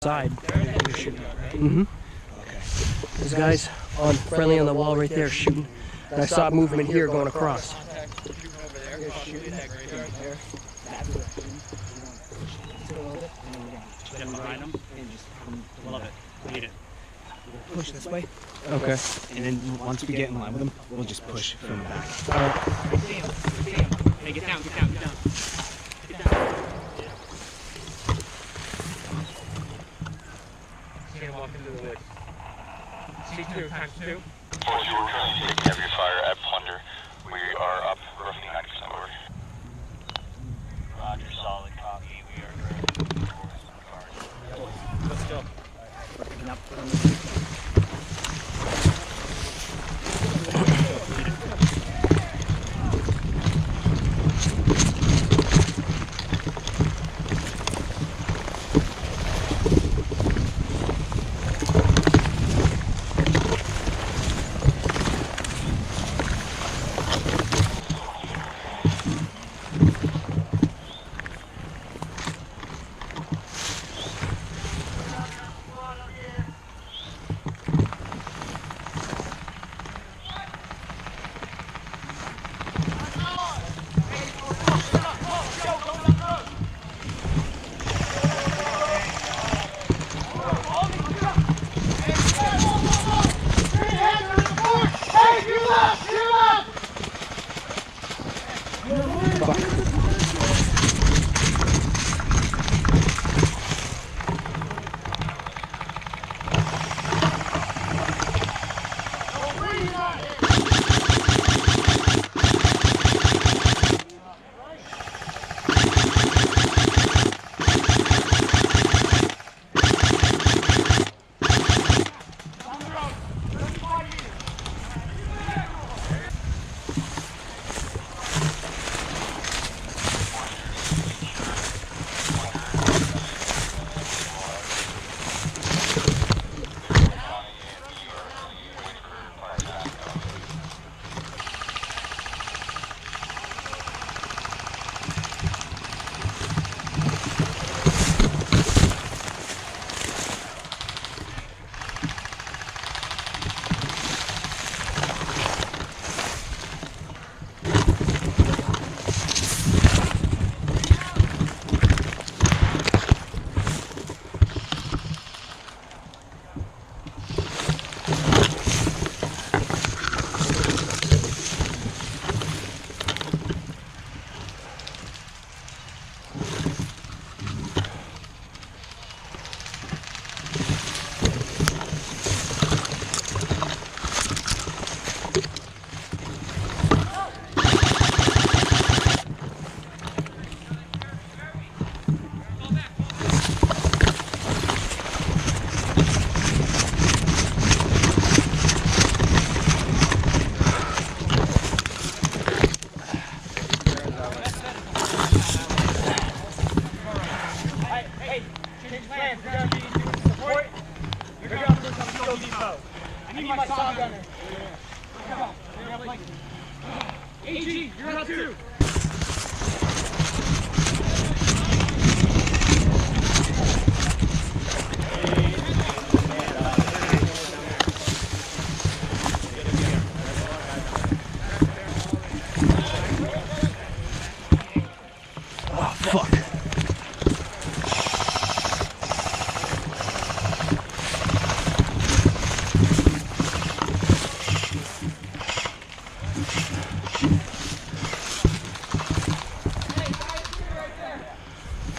side. Mm-hmm. These guys on friendly on the wall right there shooting. And I saw movement here going across. Get behind them and just love it. Lead it. Push this way. Okay. And then once we get in line with them, we'll just push from the back. Hey, get down, get down, get down. Get down. He's gonna walk into the woods. C2 times 2. Force, we're currently taking heavy fire at Plunder. We are up roughly 90% over. Roger, solid copy. We are ready. Let's go. Picking up from AG, you're up too.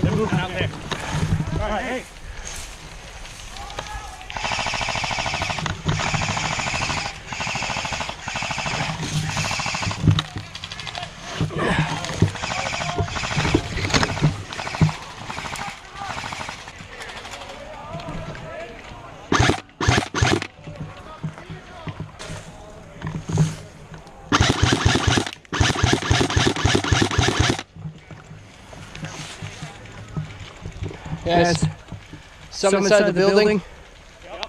They're moving out there. All right, hey. Yes. Some inside the building. Yep.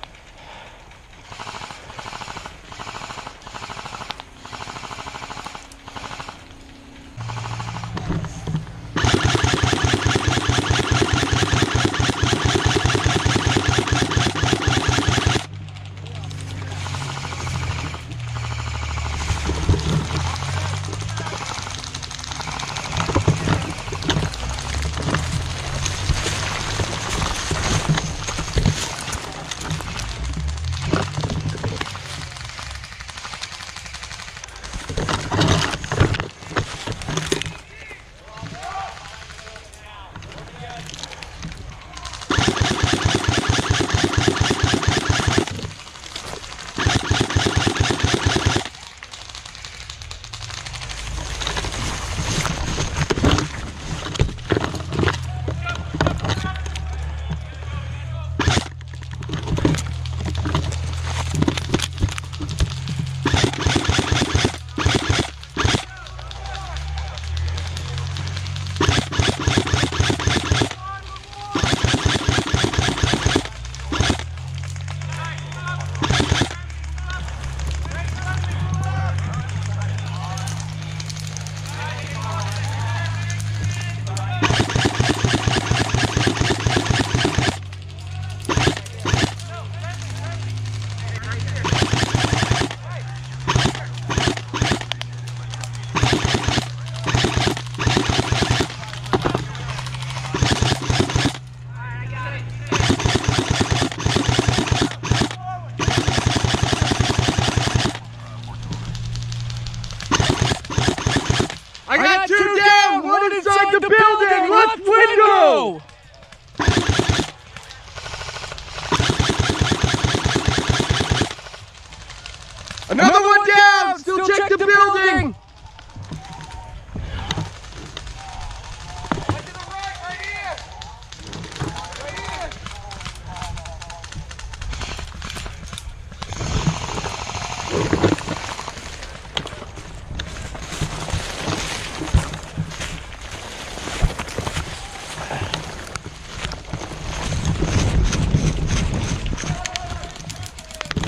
the building!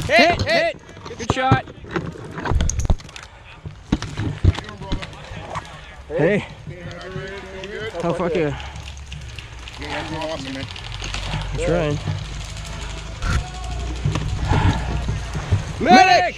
Hit! Good shot. Hey. How fucking. Awesome, man. I'm trying. Medic!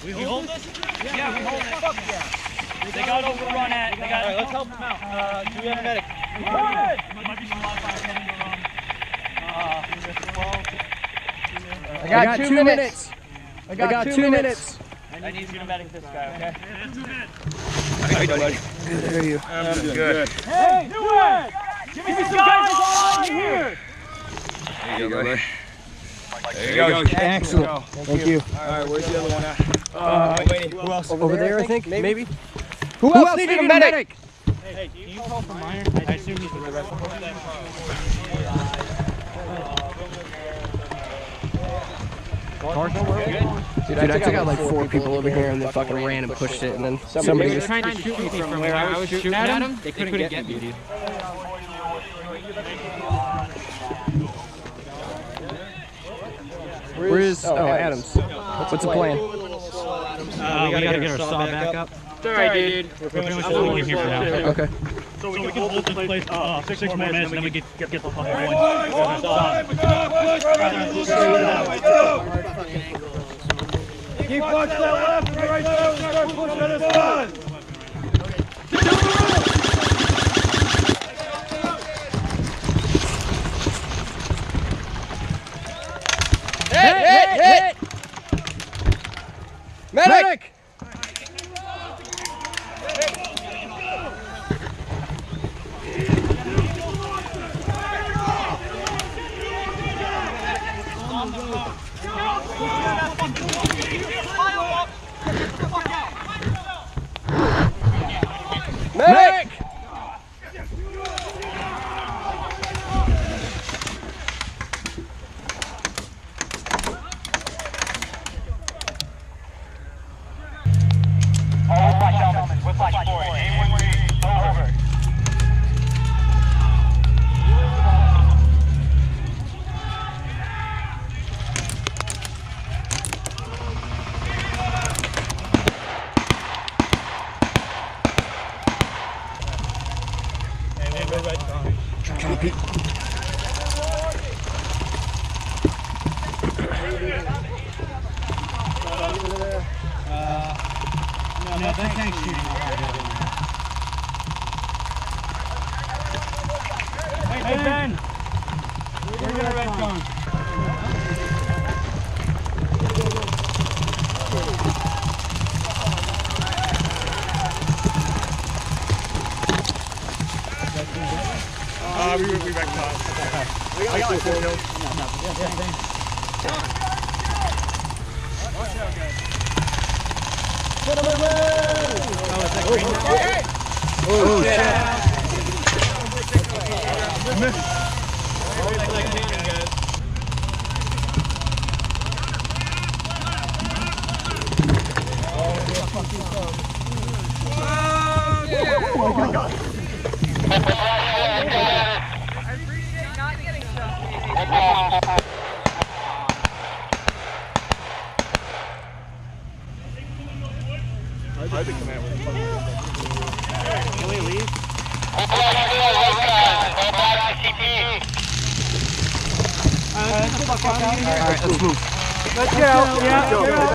We hold this? Yeah, we hold it. Fuck yeah. They got overrun at. All right, let's help them out. Do we have a medic? Might be some wildfire coming I got 2 minutes. I got 2 minutes. I need you to medic this guy, okay? Yeah, 2 minutes. How you doing, buddy? Good, how are you? I'm doing good. Hey, do it! Give me some guys on here! There you go, buddy. There you go. Excellent. Thank you. Alright, where's the other one at? Who else? Over there, I think, maybe. Who else needed a medic? Hey, can you call for Meyer? I assume he's with the rest of them. Dude, I took out like 4 people over here and they fucking ran and pushed it, and then somebody They were just... trying to shoot me from where I was shooting at him. They couldn't get me, dude. Where is... Oh, Adams. What's the plan? We gotta get our saw back up. It's alright, dude. We're pretty much holding here for now. Okay. So we can hold this place 6 more minutes, and then we get the fuck going. Keep pushing that left and right down, start pushing this one. Hit! Medic! Medic! All flash elements, whiplash 4, A13, over. No, that tank's shooting. Hey, Ben! Where's your red gun? We back top. I got like 4 kills. Watch out, guys. Oh, shit. my God. I think command was Can we leave? Alright, let's move. Let's get out. Yeah, get out.